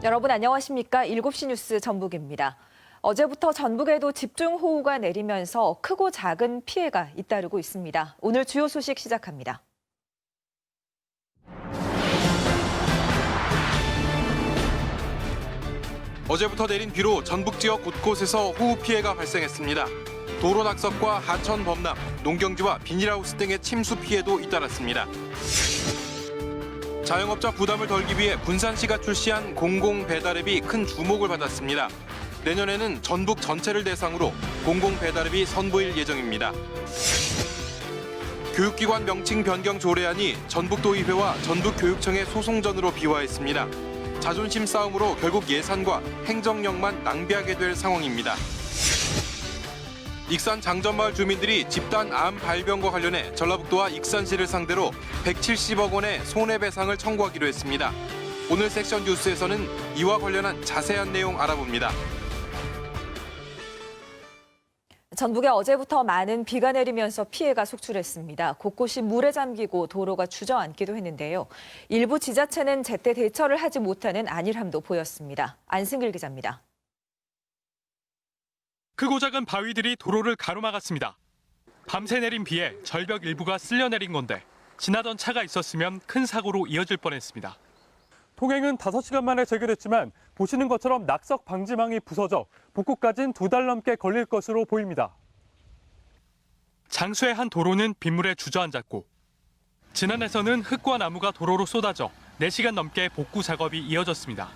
여러분 안녕하십니까? 7시 뉴스 전북입니다. 어제부터 전북에도 집중호우가 내리면서 크고 작은 피해가 잇따르고 있습니다. 오늘 주요 소식 시작합니다. 어제부터 내린 비로 전북 지역 곳곳에서 호우 피해가 발생했습니다. 도로 낙석과 하천 범람, 농경지와 비닐하우스 등의 침수 피해도 잇따랐습니다. 자영업자 부담을 덜기 위해 군산시가 출시한 공공배달앱이 큰 주목을 받았습니다. 내년에는 전북 전체를 대상으로 공공배달앱이 선보일 예정입니다. 교육기관 명칭 변경 조례안이 전북도의회와 전북교육청의 소송전으로 비화했습니다. 자존심 싸움으로 결국 예산과 행정력만 낭비하게 될 상황입니다. 익산 장전마을 주민들이 집단 암 발병과 관련해 전라북도와 익산시를 상대로 170억 원의 손해배상을 청구하기로 했습니다. 오늘 섹션 뉴스에서는 이와 관련한 자세한 내용 알아봅니다. 전북에 어제부터 많은 비가 내리면서 피해가 속출했습니다. 곳곳이 물에 잠기고 도로가 주저앉기도 했는데요. 일부 지자체는 제때 대처를 하지 못하는 안일함도 보였습니다. 안승길 기자입니다. 크고 작은 바위들이 도로를 가로막았습니다. 밤새 내린 비에 절벽 일부가 쓸려내린 건데 지나던 차가 있었으면 큰 사고로 이어질 뻔했습니다. 통행은 5시간 만에 재개됐지만 보시는 것처럼 낙석 방지망이 부서져 복구까지는 2달 넘게 걸릴 것으로 보입니다. 장수의 한 도로는 빗물에 주저앉았고 진안에서는 흙과 나무가 도로로 쏟아져 4시간 넘게 복구 작업이 이어졌습니다.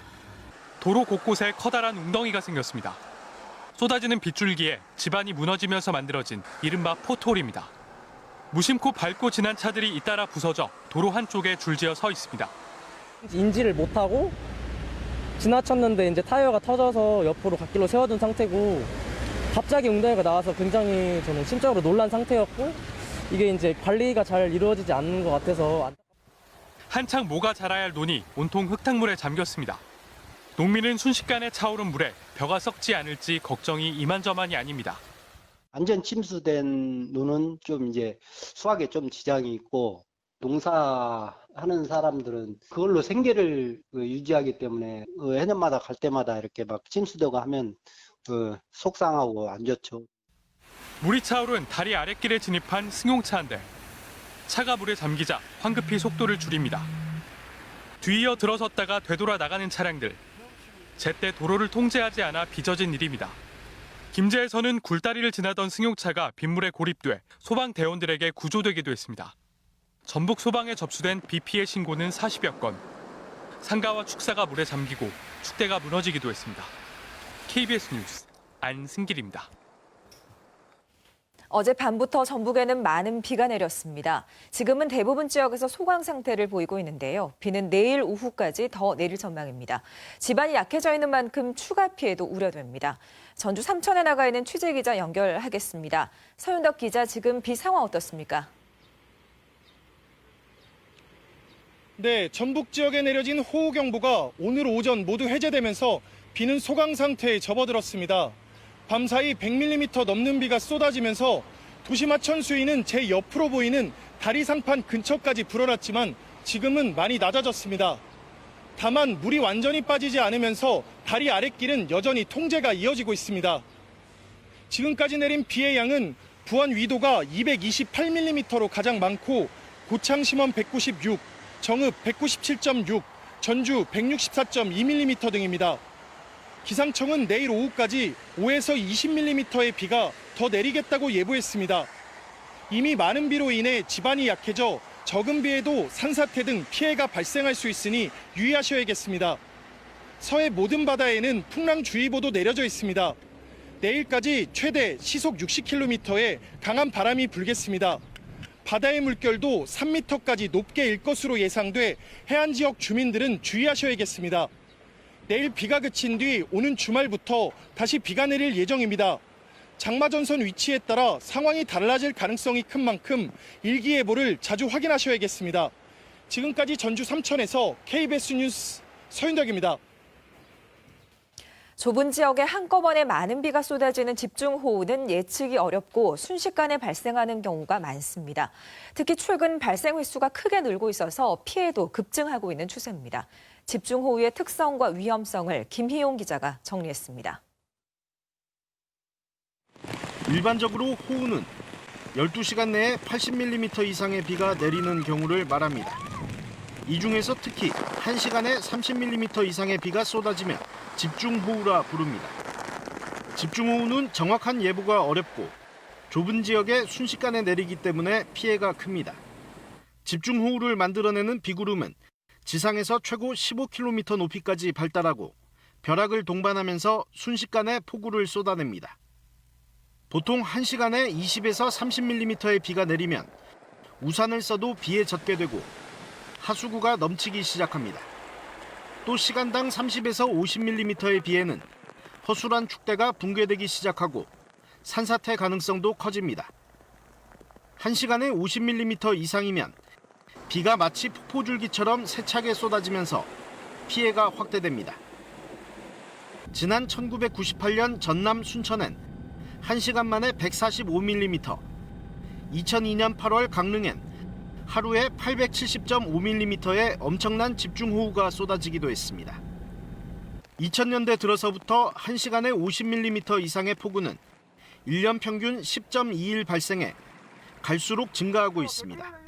도로 곳곳에 커다란 웅덩이가 생겼습니다. 쏟아지는 빗줄기에 집안이 무너지면서 만들어진 이른바 포트홀입니다. 무심코 밟고 지난 차들이 잇따라 부서져 도로 한쪽에 줄지어 서 있습니다. 인지를 못하고 지나쳤는데 이제 타이어가 터져서 옆으로 갓길로 세워둔 상태고 갑자기 웅덩이가 나와서 굉장히 저는 심적으로 놀란 상태였고 이게 이제 관리가 잘 이루어지지 않는 것 같아서 한창 모가 자라야 할 논이 온통 흙탕물에 잠겼습니다. 농민은 순식간에 차오른 물에 벼가 썩지 않을지 걱정이 이만저만이 아닙니다. 완전 침수된 논은 좀 이제 수확에 좀 지장이 있고 농사하는 사람들은 그걸로 생계를 유지하기 때문에 해년마다 갈 때마다 이렇게 막 침수되고 하면 속상하고 안 좋죠. 물이 차오른 다리 아랫길에 진입한 승용차 한 대. 차가 물에 잠기자 황급히 속도를 줄입니다. 뒤이어 들어섰다가 되돌아 나가는 차량들. 제때 도로를 통제하지 않아 빚어진 일입니다. 김제에서는 굴다리를 지나던 승용차가 빗물에 고립돼 소방대원들에게 구조되기도 했습니다. 전북 소방에 접수된 비 피해 신고는 40여 건. 상가와 축사가 물에 잠기고 축대가 무너지기도 했습니다. KBS 뉴스 안승길입니다. 어젯밤부터 전북에는 많은 비가 내렸습니다. 지금은 대부분 지역에서 소강 상태를 보이고 있는데요. 비는 내일 오후까지 더 내릴 전망입니다. 지반이 약해져 있는 만큼 추가 피해도 우려됩니다. 전주 삼천에 나가 있는 취재기자 연결하겠습니다. 서윤덕 기자, 지금 비 상황 어떻습니까? 네, 전북 지역에 내려진 호우경보가 오늘 오전 모두 해제되면서 비는 소강 상태에 접어들었습니다. 밤사이 100mm 넘는 비가 쏟아지면서 도심 하천 수위는 제 옆으로 보이는 다리 상판 근처까지 불어났지만 지금은 많이 낮아졌습니다. 다만 물이 완전히 빠지지 않으면서 다리 아랫길은 여전히 통제가 이어지고 있습니다. 지금까지 내린 비의 양은 부안 위도가 228mm로 가장 많고 고창 심원 196, 정읍 197.6, 전주 164.2mm 등입니다. 기상청은 내일 오후까지 5에서 20mm의 비가 더 내리겠다고 예보했습니다. 이미 많은 비로 인해 지반이 약해져 적은 비에도 산사태 등 피해가 발생할 수 있으니 유의하셔야겠습니다. 서해 모든 바다에는 풍랑주의보도 내려져 있습니다. 내일까지 최대 시속 60km의 강한 바람이 불겠습니다. 바다의 물결도 3m까지 높게 일 것으로 예상돼 해안 지역 주민들은 주의하셔야겠습니다. 내일 비가 그친 뒤 오는 주말부터 다시 비가 내릴 예정입니다. 장마전선 위치에 따라 상황이 달라질 가능성이 큰 만큼 일기예보를 자주 확인하셔야겠습니다. 지금까지 전주 삼천에서 KBS 뉴스 서윤덕입니다. 좁은 지역에 한꺼번에 많은 비가 쏟아지는 집중호우는 예측이 어렵고 순식간에 발생하는 경우가 많습니다. 특히 최근 발생 횟수가 크게 늘고 있어서 피해도 급증하고 있는 추세입니다. 집중호우의 특성과 위험성을 김희용 기자가 정리했습니다. 일반적으로 호우는 12시간 내에 80mm 이상의 비가 내리는 경우를 말합니다. 이 중에서 특히 1시간에 30mm 이상의 비가 쏟아지면 집중호우라 부릅니다. 집중호우는 정확한 예보가 어렵고 좁은 지역에 순식간에 내리기 때문에 피해가 큽니다. 집중호우를 만들어내는 비구름은 지상에서 최고 15km 높이까지 발달하고 벼락을 동반하면서 순식간에 폭우를 쏟아냅니다. 보통 1시간에 20에서 30mm의 비가 내리면 우산을 써도 비에 젖게 되고 하수구가 넘치기 시작합니다. 또 시간당 30에서 50mm의 비에는 허술한 축대가 붕괴되기 시작하고 산사태 가능성도 커집니다. 1시간에 50mm 이상이면 비가 마치 폭포줄기처럼 세차게 쏟아지면서 피해가 확대됩니다. 지난 1998년 전남 순천엔 1시간 만에 145mm, 2002년 8월 강릉엔 하루에 870.5mm의 엄청난 집중호우가 쏟아지기도 했습니다. 2000년대 들어서부터 1시간에 50mm 이상의 폭우는 1년 평균 10.2일 발생해 갈수록 증가하고 있습니다.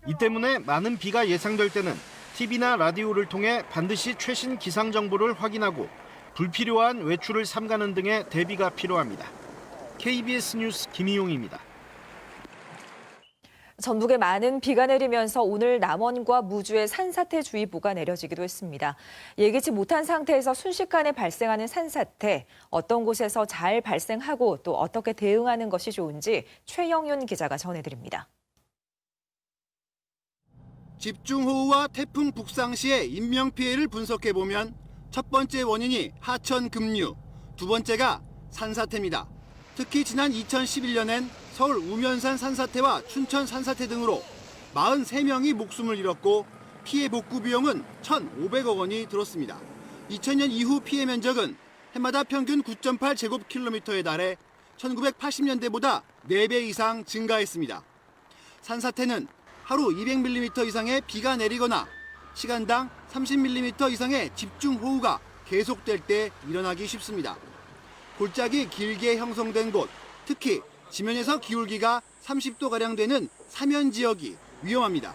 이 때문에 많은 비가 예상될 때는 TV나 라디오를 통해 반드시 최신 기상 정보를 확인하고 불필요한 외출을 삼가는 등의 대비가 필요합니다. KBS 뉴스 김희용입니다. 전북에 많은 비가 내리면서 오늘 남원과 무주에 산사태주의보가 내려지기도 했습니다. 예기치 못한 상태에서 순식간에 발생하는 산사태, 어떤 곳에서 잘 발생하고 또 어떻게 대응하는 것이 좋은지 최영윤 기자가 전해드립니다. 집중호우와 태풍 북상 시의 인명피해를 분석해보면 첫 번째 원인이 하천 급류, 두 번째가 산사태입니다. 특히 지난 2011년엔 서울 우면산 산사태와 춘천 산사태 등으로 43명이 목숨을 잃었고 피해 복구 비용은 1,500억 원이 들었습니다. 2000년 이후 피해 면적은 해마다 평균 9.8제곱킬로미터에 달해 1980년대보다 4배 이상 증가했습니다. 산사태는 하루 200mm 이상의 비가 내리거나 시간당 30mm 이상의 집중호우가 계속될 때 일어나기 쉽습니다. 골짜기 길게 형성된 곳, 특히 지면에서 기울기가 30도가량 되는 사면 지역이 위험합니다.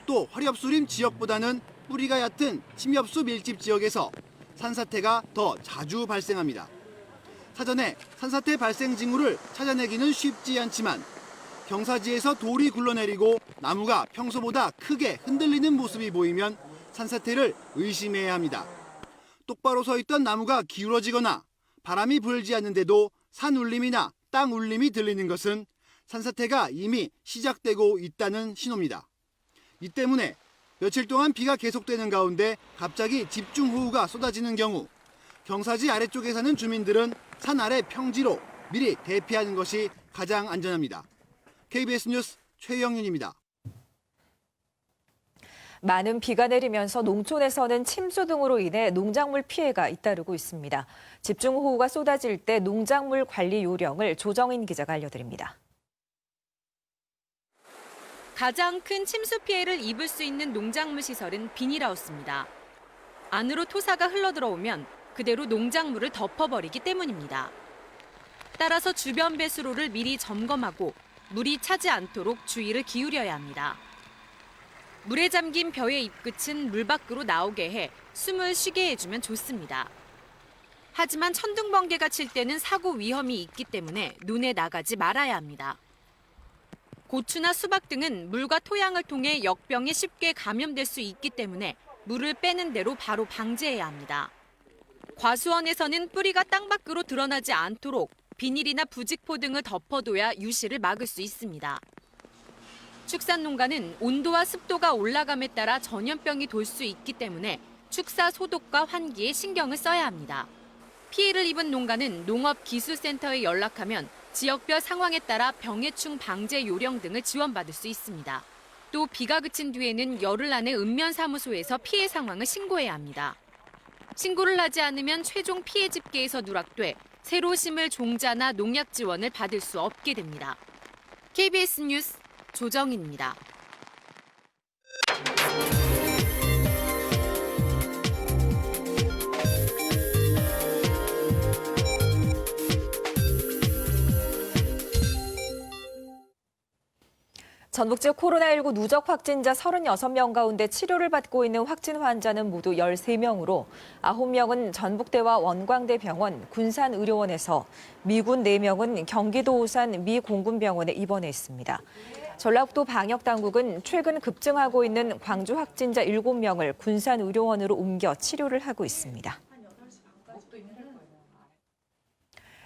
또 화렵수림 지역보다는 뿌리가 얕은 침엽수 밀집 지역에서 산사태가 더 자주 발생합니다. 사전에 산사태 발생 징후를 찾아내기는 쉽지 않지만 경사지에서 돌이 굴러내리고 나무가 평소보다 크게 흔들리는 모습이 보이면 산사태를 의심해야 합니다. 똑바로 서 있던 나무가 기울어지거나 바람이 불지 않는데도 산 울림이나 땅 울림이 들리는 것은 산사태가 이미 시작되고 있다는 신호입니다. 이 때문에 며칠 동안 비가 계속되는 가운데 갑자기 집중호우가 쏟아지는 경우 경사지 아래쪽에 사는 주민들은 산 아래 평지로 미리 대피하는 것이 가장 안전합니다. KBS 뉴스 최영윤입니다. 많은 비가 내리면서 농촌에서는 침수 등으로 인해 농작물 피해가 잇따르고 있습니다. 집중호우가 쏟아질 때 농작물 관리 요령을 조정인 기자가 알려드립니다. 가장 큰 침수 피해를 입을 수 있는 농작물 시설은 비닐하우스입니다. 안으로 토사가 흘러들어오면 그대로 농작물을 덮어버리기 때문입니다. 따라서 주변 배수로를 미리 점검하고 물이 차지 않도록 주의를 기울여야 합니다. 물에 잠긴 벼의 잎끝은 물 밖으로 나오게 해 숨을 쉬게 해주면 좋습니다. 하지만 천둥번개가 칠 때는 사고 위험이 있기 때문에 눈에 나가지 말아야 합니다. 고추나 수박 등은 물과 토양을 통해 역병에 쉽게 감염될 수 있기 때문에 물을 빼는 대로 바로 방제해야 합니다. 과수원에서는 뿌리가 땅 밖으로 드러나지 않도록 비닐이나 부직포 등을 덮어둬야 유실을 막을 수 있습니다. 축산농가는 온도와 습도가 올라감에 따라 전염병이 돌 수 있기 때문에 축사 소독과 환기에 신경을 써야 합니다. 피해를 입은 농가는 농업기술센터에 연락하면 지역별 상황에 따라 병해충 방제 요령 등을 지원받을 수 있습니다. 또 비가 그친 뒤에는 열흘 안에 읍면사무소에서 피해 상황을 신고해야 합니다. 신고를 하지 않으면 최종 피해 집계에서 누락돼 새로 심을 종자나 농약 지원을 받을 수 없게 됩니다. KBS 뉴스 조정인입니다. 전북 지역 코로나19 누적 확진자 36명 가운데 치료를 받고 있는 확진 환자는 모두 13명으로 9명은 전북대와 원광대 병원, 군산의료원에서 미군 4명은 경기도 오산 미 공군병원에 입원해 있습니다. 전라북도 방역당국은 최근 급증하고 있는 광주 확진자 7명을 군산의료원으로 옮겨 치료를 하고 있습니다.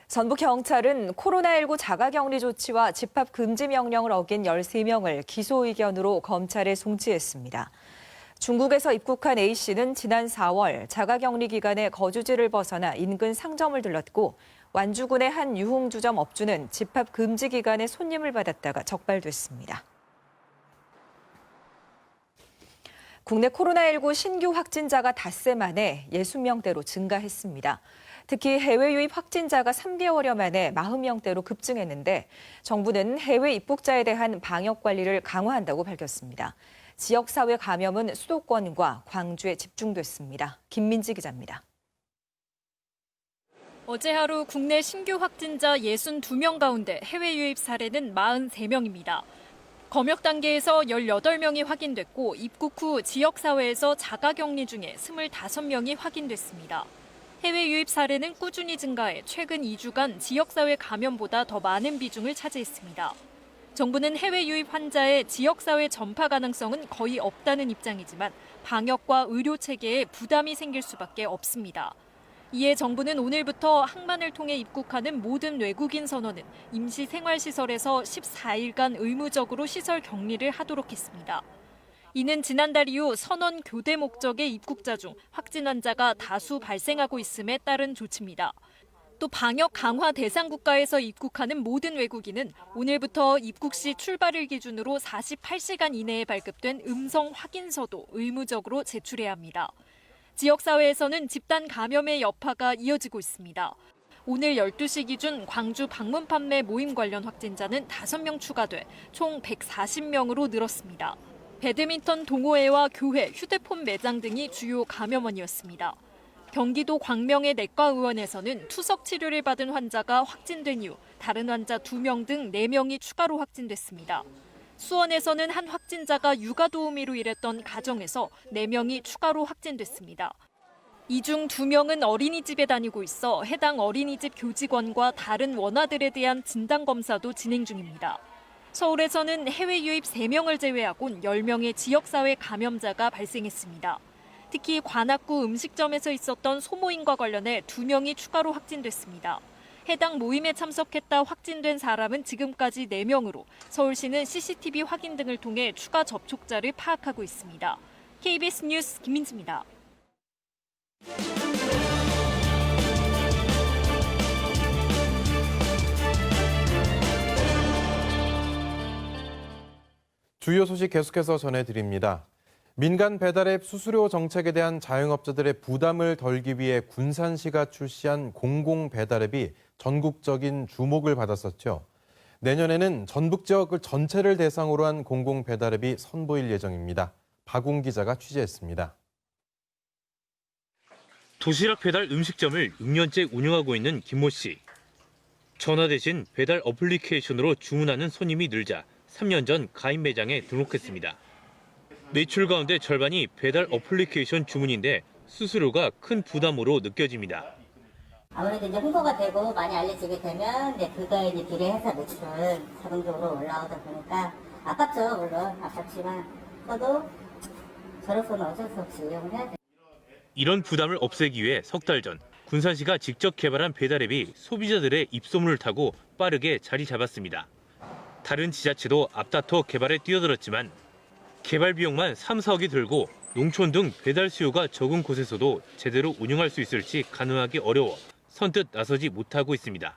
전북경찰은 코로나19 자가격리 조치와 집합 금지 명령을 어긴 13명을 기소 의견으로 검찰에 송치했습니다. 중국에서 입국한 A씨는 지난 4월 자가격리 기간에 거주지를 벗어나 인근 상점을 들렀고 완주군의 한 유흥주점 업주는 집합 금지 기간에 손님을 받았다가 적발됐습니다. 국내 코로나19 신규 확진자가 닷새 만에 60명대로 증가했습니다. 특히 해외 유입 확진자가 3개월여 만에 40명대로 급증했는데 정부는 해외 입국자에 대한 방역 관리를 강화한다고 밝혔습니다. 지역사회 감염은 수도권과 광주에 집중됐습니다. 김민지 기자입니다. 어제 하루 국내 신규 확진자 62명 가운데 해외 유입 사례는 43명입니다. 검역 단계에서 18명이 확인됐고 입국 후 지역사회에서 자가격리 중에 25명이 확인됐습니다. 해외 유입 사례는 꾸준히 증가해 최근 2주간 지역사회 감염보다 더 많은 비중을 차지했습니다. 정부는 해외 유입 환자의 지역사회 전파 가능성은 거의 없다는 입장이지만 방역과 의료 체계에 부담이 생길 수밖에 없습니다. 이에 정부는 오늘부터 항만을 통해 입국하는 모든 외국인 선원은 임시 생활시설에서 14일간 의무적으로 시설 격리를 하도록 했습니다. 이는 지난달 이후 선원 교대 목적의 입국자 중 확진 환자가 다수 발생하고 있음에 따른 조치입니다. 또 방역 강화 대상 국가에서 입국하는 모든 외국인은 오늘부터 입국 시 출발을 기준으로 48시간 이내에 발급된 음성 확인서도 의무적으로 제출해야 합니다. 지역사회에서는 집단 감염의 여파가 이어지고 있습니다. 오늘 12시 기준 광주 방문 판매 모임 관련 확진자는 5명 추가돼 총 140명으로 늘었습니다. 배드민턴 동호회와 교회, 휴대폰 매장 등이 주요 감염원이었습니다. 경기도 광명의 내과의원에서는 투석 치료를 받은 환자가 확진된 이후 다른 환자 2명 등 4명이 추가로 확진됐습니다. 수원에서는 한 확진자가 육아 도우미로 일했던 가정에서 4명이 추가로 확진됐습니다. 이 중 2명은 어린이집에 다니고 있어 해당 어린이집 교직원과 다른 원아들에 대한 진단검사도 진행 중입니다. 서울에서는 해외 유입 3명을 제외하곤 10명의 지역사회 감염자가 발생했습니다. 특히 관악구 음식점에서 있었던 소모임과 관련해 2명이 추가로 확진됐습니다. 해당 모임에 참석했다 확진된 사람은 지금까지 4명으로 서울시는 CCTV 확인 등을 통해 추가 접촉자를 파악하고 있습니다. KBS 뉴스 김민지입니다. 주요 소식 계속해서 전해드립니다. 민간 배달앱 수수료 정책에 대한 자영업자들의 부담을 덜기 위해 군산시가 출시한 공공배달앱이 전국적인 주목을 받았었죠. 내년에는 전북 지역 전체를 대상으로 한 공공배달앱이 선보일 예정입니다. 박웅 기자가 취재했습니다. 도시락 배달 음식점을 6년째 운영하고 있는 김모 씨. 전화 대신 배달 어플리케이션으로 주문하는 손님이 늘자 3년 전 가입 매장에 등록했습니다. 매출 가운데 절반이 배달 어플리케이션 주문인데 수수료가 큰 부담으로 느껴집니다. 아무래도 이제 홍보가 되고 많이 알려지게 되면 이제 그거에 이제 비례해서 매출은 자동적으로 올라오다 보니까 아깝죠. 물론 아깝지만 저도 저로서는 어쩔 수 없이 이용을 해야 돼요. 이런 부담을 없애기 위해 석 달 전 군산시가 직접 개발한 배달앱이 소비자들의 입소문을 타고 빠르게 자리 잡았습니다. 다른 지자체도 앞다퉈 개발에 뛰어들었지만 개발 비용만 3, 4억이 들고 농촌 등 배달 수요가 적은 곳에서도 제대로 운영할 수 있을지 가늠하기 어려워 선뜻 나서지 못하고 있습니다.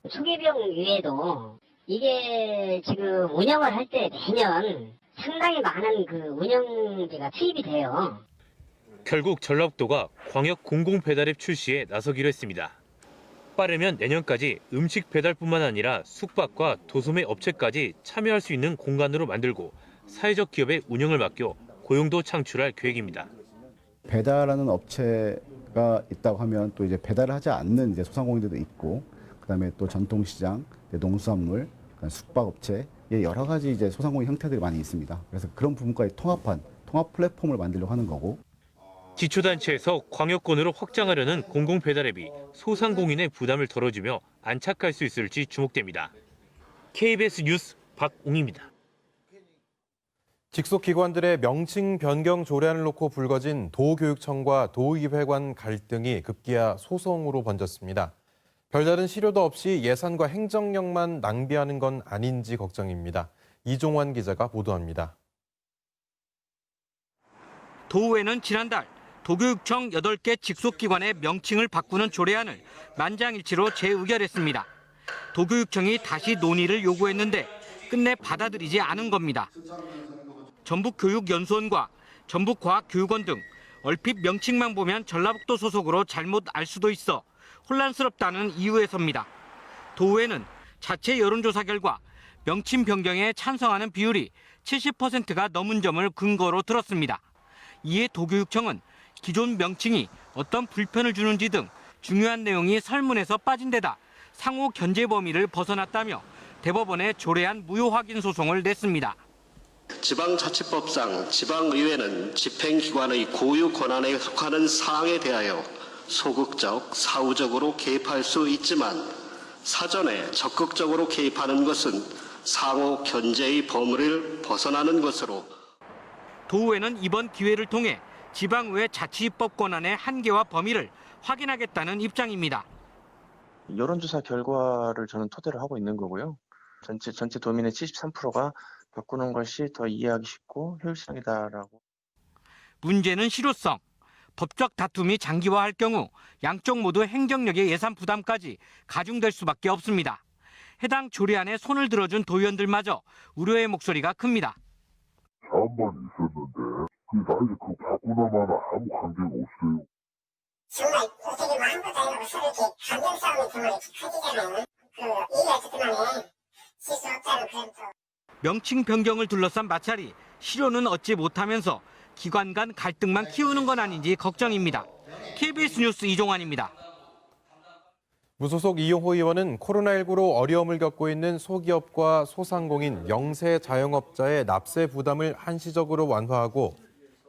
초기 비용 외에도 이게 지금 운영을 할 때 매년 상당히 많은 그 운영비가 투입이 돼요. 결국 전라북도가 광역 공공배달앱 출시에 나서기로 했습니다. 빠르면 내년까지 음식 배달뿐만 아니라 숙박과 도소매 업체까지 참여할 수 있는 공간으로 만들고 사회적 기업의 운영을 맡겨 고용도 창출할 계획입니다. 배달하는 업체가 있다고 하면 또 이제 배달을 하지 않는 이제 소상공인들도 있고, 그다음에 또 전통시장, 농수산물, 숙박업체, 여러 가지 이제 소상공인 형태들이 많이 있습니다. 그래서 그런 부분까지 통합한 통합 플랫폼을 만들려고 하는 거고. 기초단체에서 광역권으로 확장하려는 공공배달앱이 소상공인의 부담을 덜어주며 안착할 수 있을지 주목됩니다. KBS 뉴스 박웅입니다. 직속기관들의 명칭 변경 조례안을 놓고 불거진 도교육청과 도의회 간 갈등이 급기야 소송으로 번졌습니다. 별다른 실효도 없이 예산과 행정력만 낭비하는 건 아닌지 걱정입니다. 이종환 기자가 보도합니다. 도의회는 지난달 도교육청 8개 직속기관의 명칭을 바꾸는 조례안을 만장일치로 재의결했습니다. 도교육청이 다시 논의를 요구했는데 끝내 받아들이지 않은 겁니다. 전북교육연수원과 전북과학교육원 등 얼핏 명칭만 보면 전라북도 소속으로 잘못 알 수도 있어 혼란스럽다는 이유에서입니다. 도의회는 자체 여론조사 결과 명칭 변경에 찬성하는 비율이 70%가 넘은 점을 근거로 들었습니다. 이에 도교육청은 기존 명칭이 어떤 불편을 주는지 등 중요한 내용이 설문에서 빠진 데다 상호 견제 범위를 벗어났다며 대법원에 조례안 무효 확인 소송을 냈습니다. 지방자치법상 지방의회는 집행기관의 고유 권한에 속하는 사항에 대하여 소극적, 사후적으로 개입할 수 있지만 사전에 적극적으로 개입하는 것은 상호 견제의 범위를 벗어나는 것으로 도의회는 이번 기회를 통해 지방의회 자치입법 권한의 한계와 범위를 확인하겠다는 입장입니다. 여론조사 결과를 저는 토대로 하고 있는 거고요. 전체 도민의 73%가 바꾸는 것이 더 이해하기 쉽고 효율성이다라고. 문제는 실효성. 법적 다툼이 장기화할 경우 양쪽 모두 행정력의 예산 부담까지 가중될 수밖에 없습니다. 해당 조례안에 손을 들어준 도의원들마저 우려의 목소리가 큽니다. 제안만 있었는데 나에게 그거 바꾸나마나 아무 관계가 없어요. 정말 고생이 마음껏 하려고 서로 이렇게 감정 싸움이 정말 커지잖아요. 이해가 듣기만 실수 없다는 그런 또. 명칭 변경을 둘러싼 마찰이 실효는 얻지 못하면서 기관 간 갈등만 키우는 건 아닌지 걱정입니다. KBS 뉴스 이종환입니다. 무소속 이용호 의원은 코로나19로 어려움을 겪고 있는 소기업과 소상공인, 영세 자영업자의 납세 부담을 한시적으로 완화하고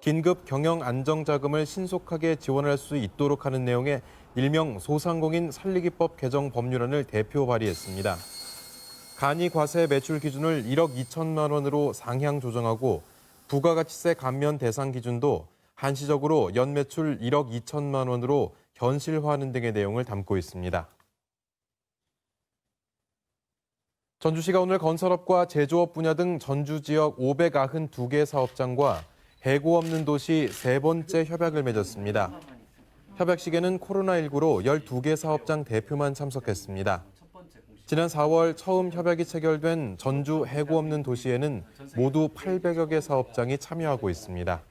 긴급 경영 안정자금을 신속하게 지원할 수 있도록 하는 내용의 일명 소상공인 살리기법 개정 법률안을 대표 발의했습니다. 간이과세 매출 기준을 1억 2천만 원으로 상향 조정하고 부가가치세 감면 대상 기준도 한시적으로 연매출 1억 2천만 원으로 현실화하는 등의 내용을 담고 있습니다. 전주시가 오늘 건설업과 제조업 분야 등 전주 지역 592개 사업장과 해고 없는 도시 3번째 협약을 맺었습니다. 협약식에는 코로나19로 12개 사업장 대표만 참석했습니다. 지난 4월 처음 협약이 체결된 전주 해고 없는 도시에는 모두 800여 개 사업장이 참여하고 있습니다.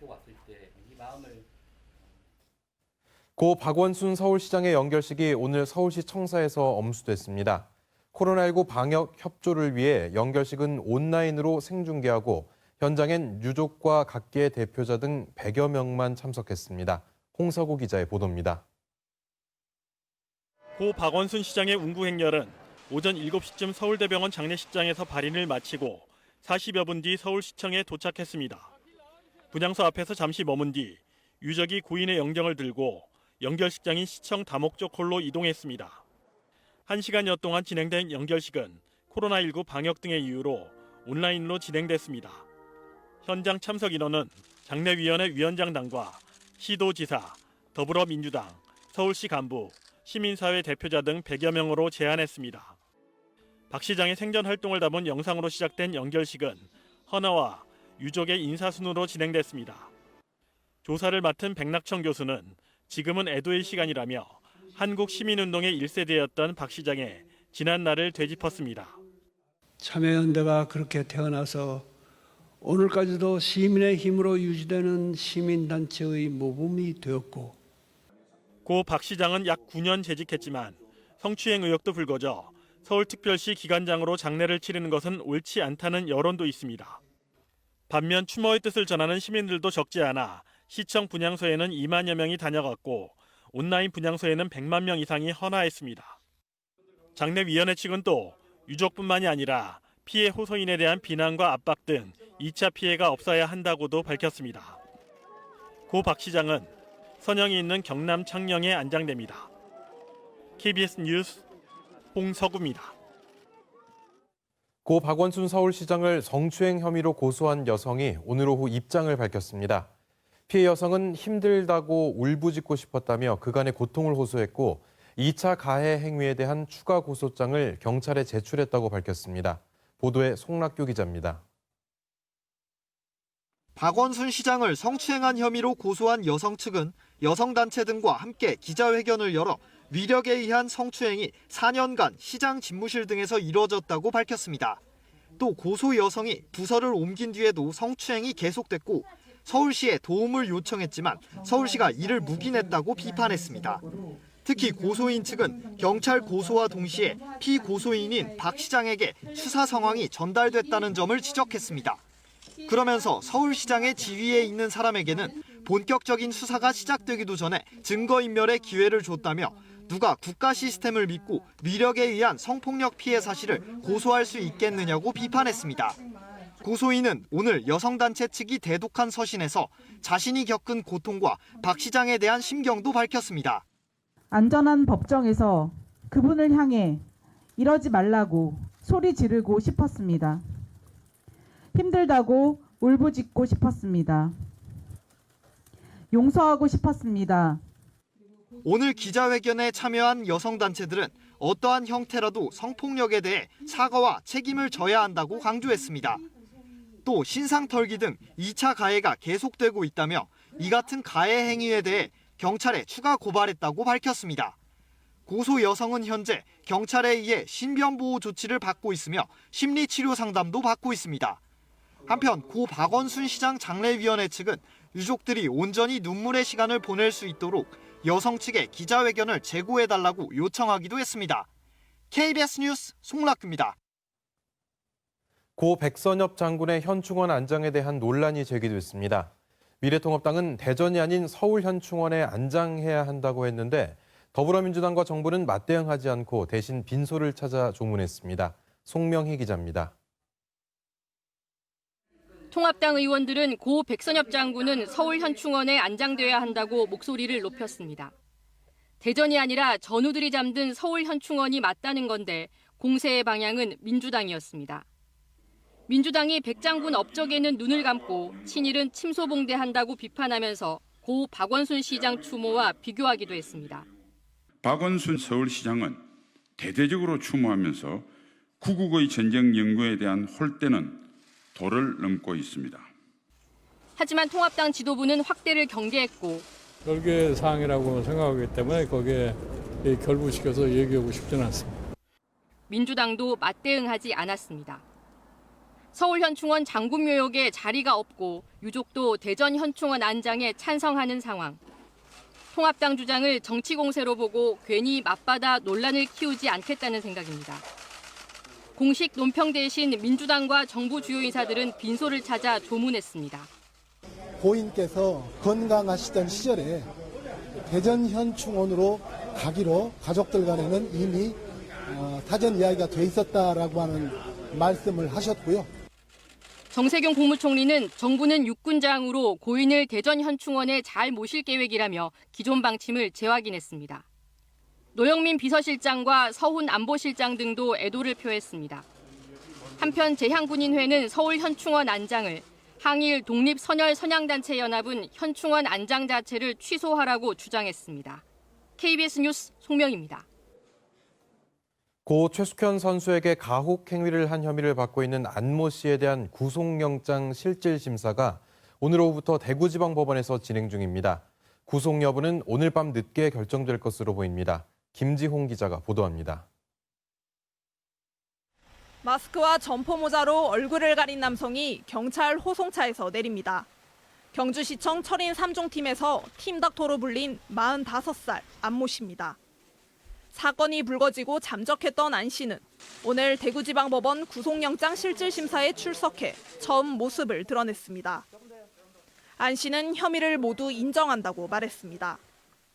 고 박원순 서울시장의 연결식이 오늘 서울시 청사에서 엄수됐습니다. 코로나19 방역 협조를 위해 연결식은 온라인으로 생중계하고 현장엔 유족과 각계의 대표자 등 100여 명만 참석했습니다. 홍서구 기자의 보도입니다. 고 박원순 시장의 운구 행렬은 오전 7시쯤 서울대병원 장례식장에서 발인을 마치고 40여 분 뒤 서울시청에 도착했습니다. 분향소 앞에서 잠시 머문 뒤 유족이 고인의 영정을 들고 연결식장인 시청 다목적 홀로 이동했습니다. 1시간여 동안 진행된 연결식은 코로나19 방역 등의 이유로 온라인으로 진행됐습니다. 현장 참석 인원은 장례위원회 위원장단과 시도지사, 더불어민주당, 서울시 간부, 시민사회 대표자 등 100여 명으로 제한했습니다. 박 시장의 생전 활동을 담은 영상으로 시작된 연결식은 헌화와 유족의 인사순으로 진행됐습니다. 조사를 맡은 백낙천 교수는 지금은 애도의 시간이라며 한국 시민운동의 1세대였던 박 시장의 지난 날을 되짚었습니다. 참여연대가 그렇게 태어나서 오늘까지도 시민의 힘으로 유지되는 시민단체의 모범이 되었고 고 박 시장은 약 9년 재직했지만 성추행 의혹도 불거져 서울특별시 기관장으로 장례를 치르는 것은 옳지 않다는 여론도 있습니다. 반면 추모의 뜻을 전하는 시민들도 적지 않아 시청 분향소에는 2만여 명이 다녀갔고 온라인 분향소에는 100만 명 이상이 헌화했습니다. 장례위원회 측은 또 유족뿐만이 아니라 피해 호소인에 대한 비난과 압박 등 2차 피해가 없어야 한다고도 밝혔습니다. 고 박 시장은 선영이 있는 경남 창녕에 안장됩니다. KBS 뉴스 홍석우입니다. 고 박원순 서울시장을 성추행 혐의로 고소한 여성이 오늘 오후 입장을 밝혔습니다. 피해 여성은 힘들다고 울부짖고 싶었다며 그간의 고통을 호소했고 2차 가해 행위에 대한 추가 고소장을 경찰에 제출했다고 밝혔습니다. 보도에 송락규 기자입니다. 박원순 시장을 성추행한 혐의로 고소한 여성 측은 여성단체 등과 함께 기자회견을 열어 위력에 의한 성추행이 4년간 시장 집무실 등에서 이루어졌다고 밝혔습니다. 또 고소 여성이 부서를 옮긴 뒤에도 성추행이 계속됐고 서울시에 도움을 요청했지만 서울시가 이를 묵인했다고 비판했습니다. 특히 고소인 측은 경찰 고소와 동시에 피고소인인 박 시장에게 수사 상황이 전달됐다는 점을 지적했습니다. 그러면서 서울시장의 지위에 있는 사람에게는 본격적인 수사가 시작되기도 전에 증거인멸의 기회를 줬다며 누가 국가 시스템을 믿고 위력에 의한 성폭력 피해 사실을 고소할 수 있겠느냐고 비판했습니다. 고소인은 오늘 여성단체 측이 대독한 서신에서 자신이 겪은 고통과 박 시장에 대한 심경도 밝혔습니다. 안전한 법정에서 그분을 향해 이러지 말라고 소리 지르고 싶었습니다. 힘들다고 울부짖고 싶었습니다. 용서하고 싶었습니다. 오늘 기자회견에 참여한 여성단체들은 어떠한 형태라도 성폭력에 대해 사과와 책임을 져야 한다고 강조했습니다. 또 신상털기 등 2차 가해가 계속되고 있다며 이 같은 가해 행위에 대해 경찰에 추가 고발했다고 밝혔습니다. 고소 여성은 현재 경찰에 의해 신변보호 조치를 받고 있으며 심리치료 상담도 받고 있습니다. 한편 고 박원순 시장 장례위원회 측은 유족들이 온전히 눈물의 시간을 보낼 수 있도록 여성 측에 기자회견을 제고해달라고 요청하기도 했습니다. KBS 뉴스 송락규입니다. 고 백선엽 장군의 현충원 안장에 대한 논란이 제기됐습니다. 미래통합당은 대전이 아닌 서울 현충원에 안장해야 한다고 했는데 더불어민주당과 정부는 맞대응하지 않고 대신 빈소를 찾아 조문했습니다. 송명희 기자입니다. 통합당 의원들은 고 백선엽 장군은 서울 현충원에 안장돼야 한다고 목소리를 높였습니다. 대전이 아니라 전우들이 잠든 서울 현충원이 맞다는 건데 공세의 방향은 민주당이었습니다. 민주당이 백 장군 업적에는 눈을 감고 친일은 침소봉대한다고 비판하면서 고 박원순 시장 추모와 비교하기도 했습니다. 박원순 서울시장은 대대적으로 추모하면서 구국의 전쟁 연구에 대한 홀대는 도를 넘고 있습니다. 하지만 통합당 지도부는 확대를 경계했고 별개 사항이라고 생각하기 때문에 거기에 결부시켜서 얘기하고 싶지는 않습니다. 민주당도 맞대응하지 않았습니다. 서울 현충원 장군묘역에 자리가 없고 유족도 대전 현충원 안장에 찬성하는 상황. 통합당 주장을 정치 공세로 보고 괜히 맞받아 논란을 키우지 않겠다는 생각입니다. 공식 논평 대신 민주당과 정부 주요 인사들은 빈소를 찾아 조문했습니다. 고인께서 건강하시던 시절에 대전 현충원으로 가기로 가족들 간에는 이미 사전 이야기가 돼 있었다라고 하는 말씀을 하셨고요. 정세균 국무총리는 정부는 육군장으로 고인을 대전 현충원에 잘 모실 계획이라며 기존 방침을 재확인했습니다. 노영민 비서실장과 서훈 안보실장 등도 애도를 표했습니다. 한편 재향군인회는 서울 현충원 안장을, 항일 독립선열선양단체연합은 현충원 안장 자체를 취소하라고 주장했습니다. KBS 뉴스 송명입니다. 고 최숙현 선수에게 가혹 행위를 한 혐의를 받고 있는 안모 씨에 대한 구속영장 실질 심사가 오늘 오후부터 대구지방법원에서 진행 중입니다. 구속 여부는 오늘 밤 늦게 결정될 것으로 보입니다. 김지홍 기자가 보도합니다. 마스크와 점퍼 모자로 얼굴을 가린 남성이 경찰 호송차에서 내립니다. 경주시청 철인 3종팀에서 팀닥터로 불린 45살 안모 씨입니다. 사건이 불거지고 잠적했던 안 씨는 오늘 대구지방법원 구속영장 실질심사에 출석해 처음 모습을 드러냈습니다. 안 씨는 혐의를 모두 인정한다고 말했습니다.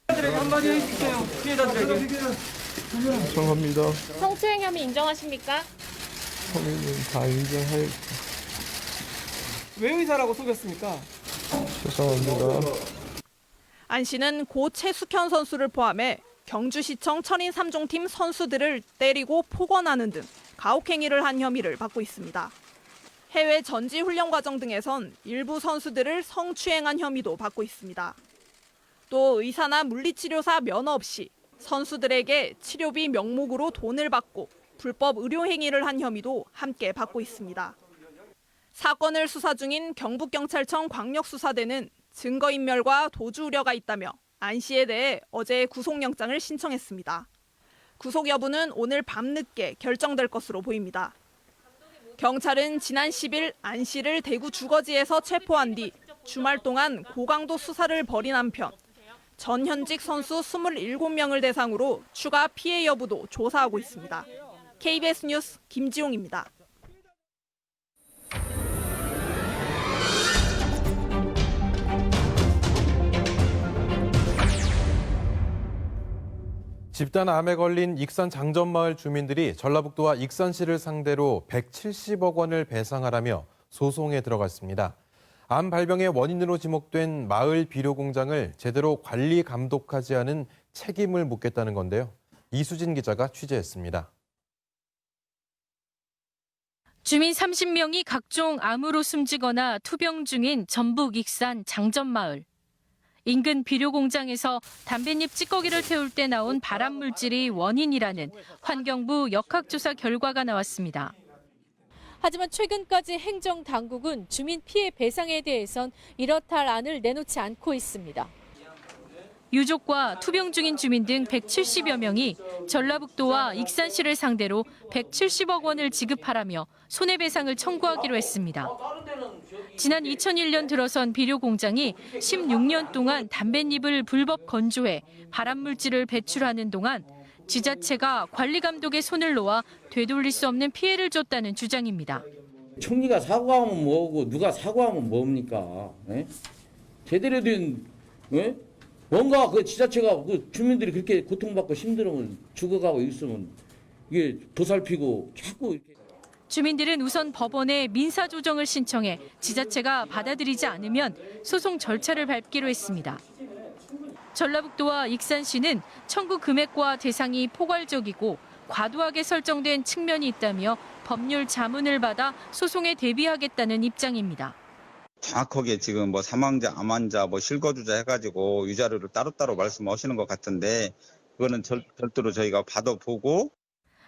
한마디 해주세요. 피해자들에게. 인정합니다. 성추행 혐의 인정하십니까? 서민은 다 인정하여 왜 의사라고 속였습니까? 죄송합니다. 안 씨는 고 최숙현 선수를 포함해 경주시청 철인 3종팀 선수들을 때리고 폭언하는 등 가혹행위를 한 혐의를 받고 있습니다. 해외 전지 훈련 과정 등에선 일부 선수들을 성추행한 혐의도 받고 있습니다. 또 의사나 물리치료사 면허 없이 선수들에게 치료비 명목으로 돈을 받고 불법 의료 행위를 한 혐의도 함께 받고 있습니다. 사건을 수사 중인 경북경찰청 광역수사대는 증거인멸과 도주 우려가 있다며 안 씨에 대해 어제 구속영장을 신청했습니다. 구속 여부는 오늘 밤늦게 결정될 것으로 보입니다. 경찰은 지난 10일 안 씨를 대구 주거지에서 체포한 뒤 주말 동안 고강도 수사를 벌인 한편 전 현직 선수 27명을 대상으로 추가 피해 여부도 조사하고 있습니다. KBS 뉴스 김지용입니다. 집단암에 걸린 익산 장전마을 주민들이 전라북도와 익산시를 상대로 170억 원을 배상하라며 소송에 들어갔습니다. 암 발병의 원인으로 지목된 마을 비료 공장을 제대로 관리 감독하지 않은 책임을 묻겠다는 건데요. 이수진 기자가 취재했습니다. 주민 30명이 각종 암으로 숨지거나 투병 중인 전북 익산 장전마을. 인근 비료 공장에서 담뱃잎 찌꺼기를 태울 때 나온 발암 물질이 원인이라는 환경부 역학조사 결과가 나왔습니다. 하지만 최근까지 행정당국은 주민 피해 배상에 대해선 이렇다 할 안을 내놓지 않고 있습니다. 유족과 투병 중인 주민 등 170여 명이 전라북도와 익산시를 상대로 170억 원을 지급하라며 손해배상을 청구하기로 했습니다. 지난 2001년 들어선 비료 공장이 16년 동안 담뱃잎을 불법 건조해 발암물질을 배출하는 동안 지자체가 관리 감독에 손을 놓아 되돌릴 수 없는 피해를 줬다는 주장입니다. 총리가 사과하면 뭐고 누가 사과하면 뭡니까? 에? 제대로 된 뭔가 그 지자체가 그 주민들이 그렇게 고통받고 힘들으면 죽어가고 있으면 이게 보살피고 자꾸 이렇게. 주민들은 우선 법원에 민사조정을 신청해 지자체가 받아들이지 않으면 소송 절차를 밟기로 했습니다. 전라북도와 익산시는 청구 금액과 대상이 포괄적이고 과도하게 설정된 측면이 있다며 법률 자문을 받아 소송에 대비하겠다는 입장입니다. 정확하게 지금 뭐 사망자, 암환자, 뭐 실거주자 해가지고 유자료를 따로따로 말씀하시는 것 같은데 그거는 별도로 저희가 받아보고.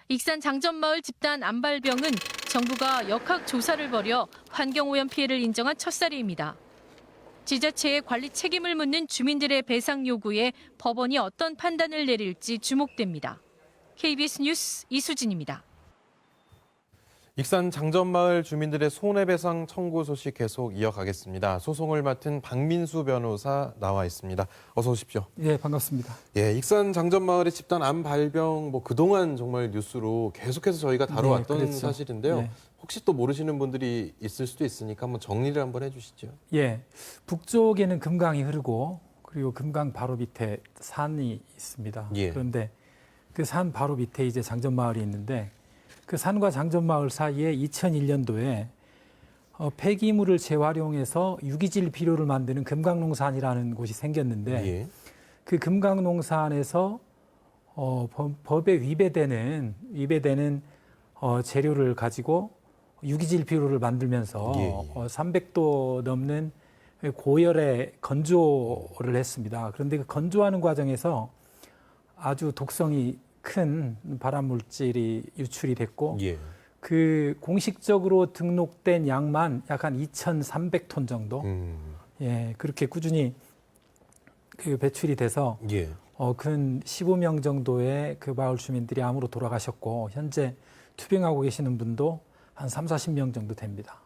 익산 장전마을 집단 암 발병은 정부가 역학 조사를 벌여 환경오염 피해를 인정한 첫 사례입니다. 지자체의 관리 책임을 묻는 주민들의 배상 요구에 법원이 어떤 판단을 내릴지 주목됩니다. KBS 뉴스 이수진입니다. 익산 장전마을 주민들의 손해배상 청구 소식 계속 이어가겠습니다. 소송을 맡은 박민수 변호사 나와 있습니다. 어서 오십시오. 예, 반갑습니다. 예, 익산 장전마을의 집단 암 발병 그동안 정말 뉴스로 계속해서 저희가 다뤄왔던 그렇죠. 사실인데요. 네. 혹시 또 모르시는 분들이 있을 수도 있으니까 한번 정리를 한번 해주시죠. 예, 북쪽에는 금강이 흐르고 그리고 금강 바로 밑에 산이 있습니다. 예. 그런데 그 산 바로 밑에 이제 장전마을이 있는데 그 산과 장전마을 사이에 2001년도에 폐기물을 재활용해서 유기질 비료를 만드는 금강농산이라는 곳이 생겼는데 예. 그 금강농산에서 법에 위배되는 재료를 가지고 유기질 비료를 만들면서 300도 넘는 고열에 건조를 했습니다. 그런데 그 건조하는 과정에서 아주 독성이 큰 발암물질이 유출이 됐고 그 공식적으로 등록된 양만 약 한 2,300톤 정도 그렇게 꾸준히 그 배출이 돼서 근 15명 정도의 그 마을 주민들이 암으로 돌아가셨고 현재 투병하고 계시는 분도 한 30-40명 정도 됩니다.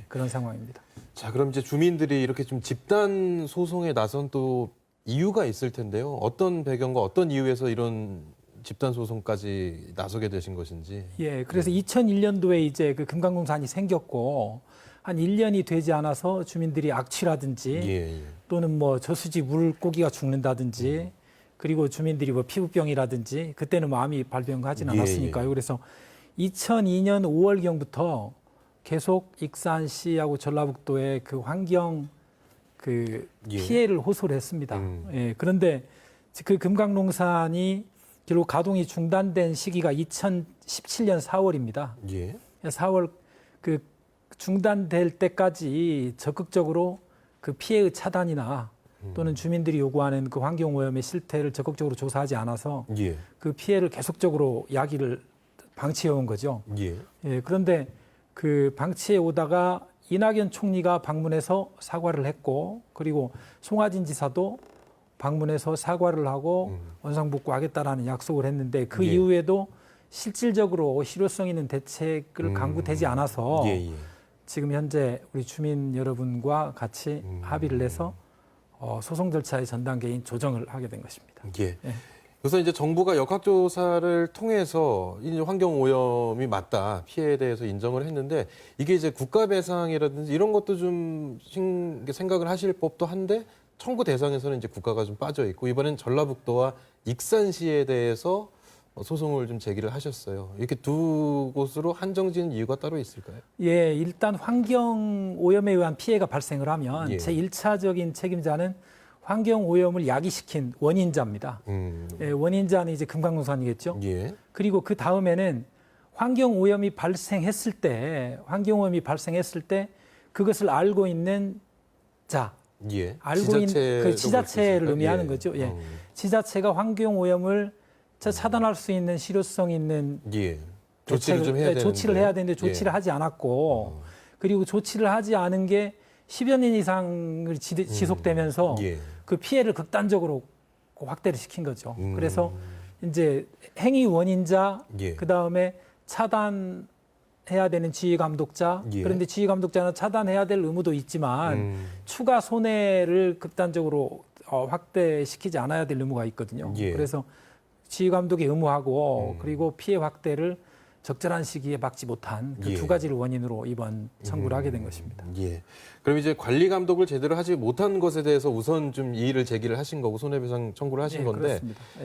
그런 상황입니다. 자, 그럼 이제 주민들이 이렇게 좀 집단 소송에 나선 또 이유가 있을 텐데요. 어떤 배경과 어떤 이유에서 이런 집단 소송까지 나서게 되신 것인지. 예, 그래서 2001년도에 이제 그 금강농산이 생겼고 한 1년이 되지 않아서 주민들이 악취라든지 또는 뭐 저수지 물고기가 죽는다든지 그리고 주민들이 뭐 피부병이라든지 그때는 뭐 암이 발병하지는 않았으니까요. 그래서 2002년 5월경부터 계속 익산시하고 전라북도에 그 환경 그 피해를 호소를 했습니다. 예, 그런데 그 금강농산이 결국 가동이 중단된 시기가 2017년 4월입니다. 4월 그 중단될 때까지 적극적으로 그 피해의 차단이나 또는 주민들이 요구하는 그 환경오염의 실태를 적극적으로 조사하지 않아서 그 피해를 계속적으로 야기를 방치해 온 거죠. 예, 그런데 그 방치해 오다가 이낙연 총리가 방문해서 사과를 했고, 그리고 송하진 지사도 방문해서 사과를 하고 원상복구하겠다라는 약속을 했는데 그 이후에도 실질적으로 실효성 있는 대책을 강구되지 않아서 지금 현재 우리 주민 여러분과 같이 합의를 해서 소송 절차의 전 단계인 조정을 하게 된 것입니다. 그래서 이제 정부가 역학조사를 통해서 이제 환경오염이 맞다, 피해에 대해서 인정을 했는데 이게 이제 국가배상이라든지 이런 것도 좀 생각을 하실 법도 한데 청구 대상에서는 이제 국가가 좀 빠져 있고 이번엔 전라북도와 익산시에 대해서 소송을 좀 제기를 하셨어요. 이렇게 두 곳으로 한정지은 이유가 따로 있을까요? 예, 일단 환경오염에 의한 피해가 발생을 하면 제1차적인 책임자는 환경오염을 야기시킨 원인자입니다. 예, 원인자는 이제 금강농산이겠죠. 그리고 그 다음에는 환경오염이 발생했을 때 그것을 알고 있는 자, 알고 있는 그 지자체를 의미하는 거죠. 예. 지자체가 환경오염을 차단할 수 있는 실효성 있는 조치를 좀 해야 되는데. 조치를 해야 되는데 조치를 하지 않았고, 그리고 조치를 하지 않은 게 10여 년 이상을 지속되면서 그 피해를 극단적으로 확대를 시킨 거죠. 그래서 이제 행위 원인자, 그 다음에 차단해야 되는 지휘 감독자, 그런데 지휘 감독자는 차단해야 될 의무도 있지만 추가 손해를 극단적으로 확대시키지 않아야 될 의무가 있거든요. 그래서 지휘 감독의 의무하고 그리고 피해 확대를 적절한 시기에 막지 못한 그 두 가지를 원인으로 이번 청구를 하게 된 것입니다. 그럼 이제 관리 감독을 제대로 하지 못한 것에 대해서 우선 좀 이의를 제기를 하신 거고 손해배상 청구를 하신 건데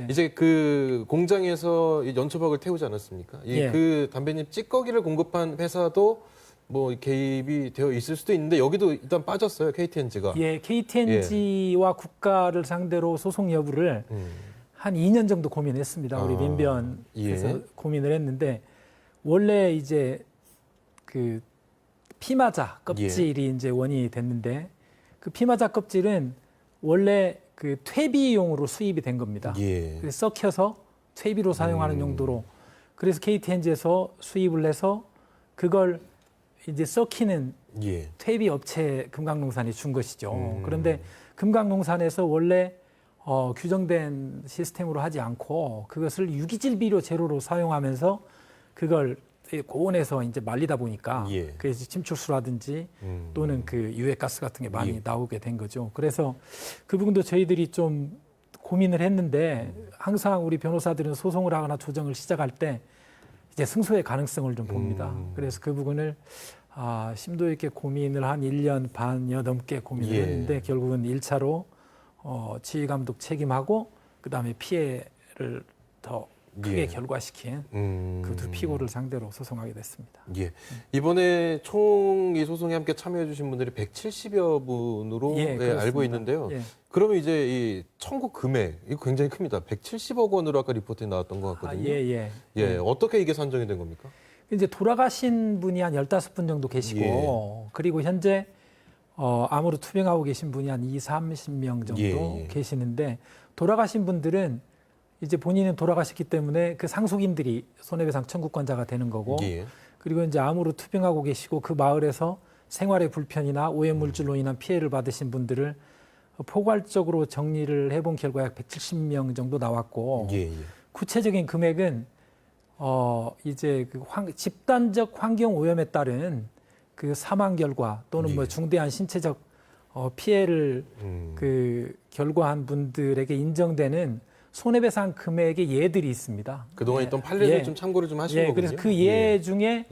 이제 그 공장에서 연초박을 태우지 않았습니까? 그 담배잎 찌꺼기를 공급한 회사도 뭐 개입이 되어 있을 수도 있는데 여기도 일단 빠졌어요, KTNG가. 예, KTNG와 국가를 상대로 소송 여부를 한 2년 정도 고민했습니다. 우리 민변에서 고민을 했는데 원래 이제 그 피마자 껍질이 이제 원인이 됐는데 그 피마자 껍질은 원래 그 퇴비용으로 수입이 된 겁니다. 그래서 썩혀서 퇴비로 사용하는 용도로 그래서 KTNG에서 수입을 해서 그걸 이제 썩히는 퇴비 업체 금강농산이 준 것이죠. 그런데 금강농산에서 원래 규정된 시스템으로 하지 않고 그것을 유기질 비료 재료로 사용하면서 그걸 고온에서 이제 말리다 보니까 그래서 침출수라든지 또는 그 유해가스 같은 게 많이 나오게 된 거죠. 그래서 그 부분도 저희들이 좀 고민을 했는데 항상 우리 변호사들은 소송을 하거나 조정을 시작할 때 이제 승소의 가능성을 좀 봅니다. 그래서 그 부분을 심도 있게 고민을 한 1년 반여 넘게 고민을 했는데 결국은 1차로 지휘 감독 책임하고 그다음에 피해를 더 크게 결과시킨 그 두 피고를 상대로 소송하게 됐습니다. 이번에 총 이 소송에 함께 참여해 주신 분들이 170여 분으로 알고 있는데요. 그러면 이제 이 청구 금액 이거 굉장히 큽니다. 170억 원으로 아까 리포트에 나왔던 것 같거든요. 어떻게 이게 산정이 된 겁니까? 이제 돌아가신 분이 한 15분 정도 계시고 그리고 현재 암으로 투병하고 계신 분이 한 20-30명 정도 계시는데 돌아가신 분들은 이제 본인은 돌아가셨기 때문에 그 상속인들이 손해배상 청구권자가 되는 거고 그리고 이제 암으로 투병하고 계시고 그 마을에서 생활의 불편이나 오염물질로 인한 피해를 받으신 분들을 포괄적으로 정리를 해본 결과 약 170명 정도 나왔고 구체적인 금액은 이제 그 집단적 환경 오염에 따른 그 사망 결과 또는 뭐 중대한 신체적 피해를 그 결과한 분들에게 인정되는 손해배상 금액의 예들이 있습니다. 그동안 있던 판례를 좀 참고를 좀 하신 거군요. 그래서 그 예 중에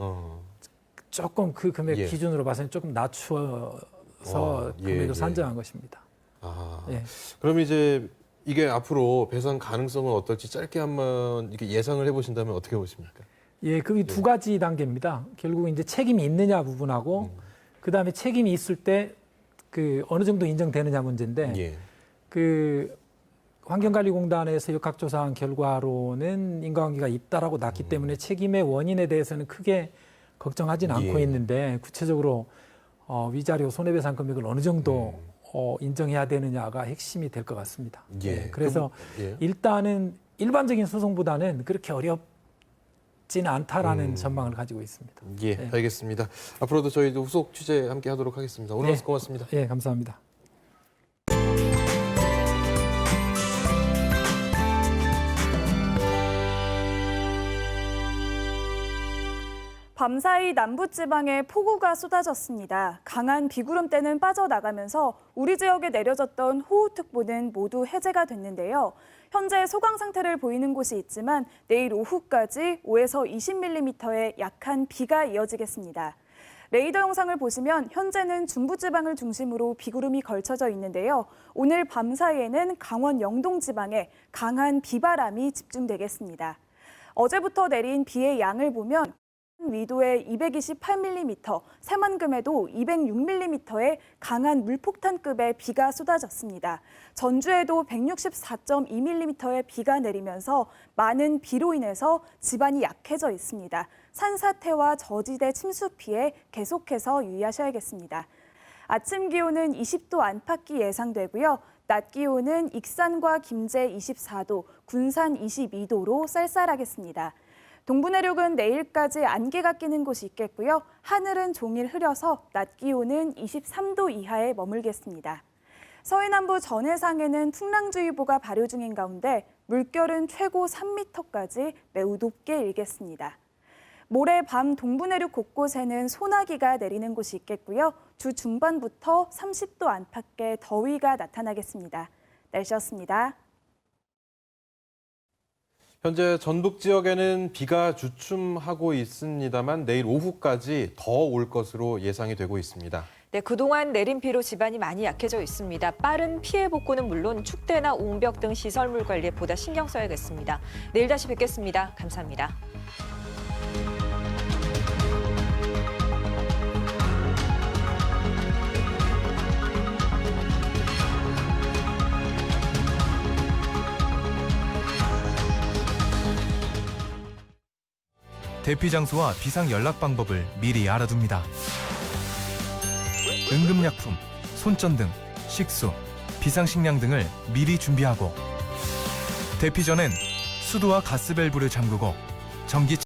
조금 그 금액 기준으로 봐서는 조금 낮추어서 금액을 산정한 것입니다. 그럼 이제 이게 앞으로 배상 가능성은 어떨지 짧게 한번 이렇게 예상을 해보신다면 어떻게 보십니까? 예, 그게 두 가지 단계입니다. 결국 이제 책임이 있느냐 부분하고 그다음에 책임이 있을 때 그 어느 정도 인정되느냐 문제인데 예. 그 환경관리공단에서 역학조사한 결과로는 인과관계가 있다라고 났기 때문에 책임의 원인에 대해서는 크게 걱정하지는 않고 있는데 구체적으로 위자료 손해배상 금액을 어느 정도 인정해야 되느냐가 핵심이 될 것 같습니다. 예. 그래서 일단은 일반적인 소송보다는 그렇게 어렵지는 않다라는 전망을 가지고 있습니다. 예, 알겠습니다. 앞으로도 저희도 후속 취재 함께 하도록 하겠습니다. 오늘 말씀 고맙습니다. 예, 감사합니다. 밤사이 남부지방에 폭우가 쏟아졌습니다. 강한 비구름대는 빠져나가면서 우리 지역에 내려졌던 호우특보는 모두 해제가 됐는데요. 현재 소강 상태를 보이는 곳이 있지만 내일 오후까지 5에서 20mm의 약한 비가 이어지겠습니다. 레이더 영상을 보시면 현재는 중부지방을 중심으로 비구름이 걸쳐져 있는데요. 오늘 밤사이에는 강원 영동 지방에 강한 비바람이 집중되겠습니다. 어제부터 내린 비의 양을 보면 위도에 228mm, 새만금에도 206mm의 강한 물폭탄급의 비가 쏟아졌습니다. 전주에도 164.2mm의 비가 내리면서 많은 비로 인해서 지반이 약해져 있습니다. 산사태와 저지대 침수 피해 계속해서 유의하셔야겠습니다. 아침 기온은 20도 안팎이 예상되고요. 낮 기온은 익산과 김제 24도, 군산 22도로 쌀쌀하겠습니다. 동부 내륙은 내일까지 안개가 끼는 곳이 있겠고요. 하늘은 종일 흐려서 낮 기온은 23도 이하에 머물겠습니다. 서해남부 전해상에는 풍랑주의보가 발효 중인 가운데 물결은 최고 3m까지 매우 높게 일겠습니다. 모레 밤 동부 내륙 곳곳에는 소나기가 내리는 곳이 있겠고요. 주 중반부터 30도 안팎의 더위가 나타나겠습니다. 날씨였습니다. 현재 전북 지역에는 비가 주춤하고 있습니다만 내일 오후까지 더 올 것으로 예상이 되고 있습니다. 네, 그동안 내린 비로 지반이 많이 약해져 있습니다. 빠른 피해 복구는 물론 축대나 옹벽 등 시설물 관리에 보다 신경 써야겠습니다. 내일 다시 뵙겠습니다. 감사합니다. 대피 장소와 비상 연락 방법을 미리 알아둡니다. 응급약품, 손전등, 식수, 비상식량 등을 미리 준비하고 대피 전엔 수도와 가스밸브를 잠그고 전기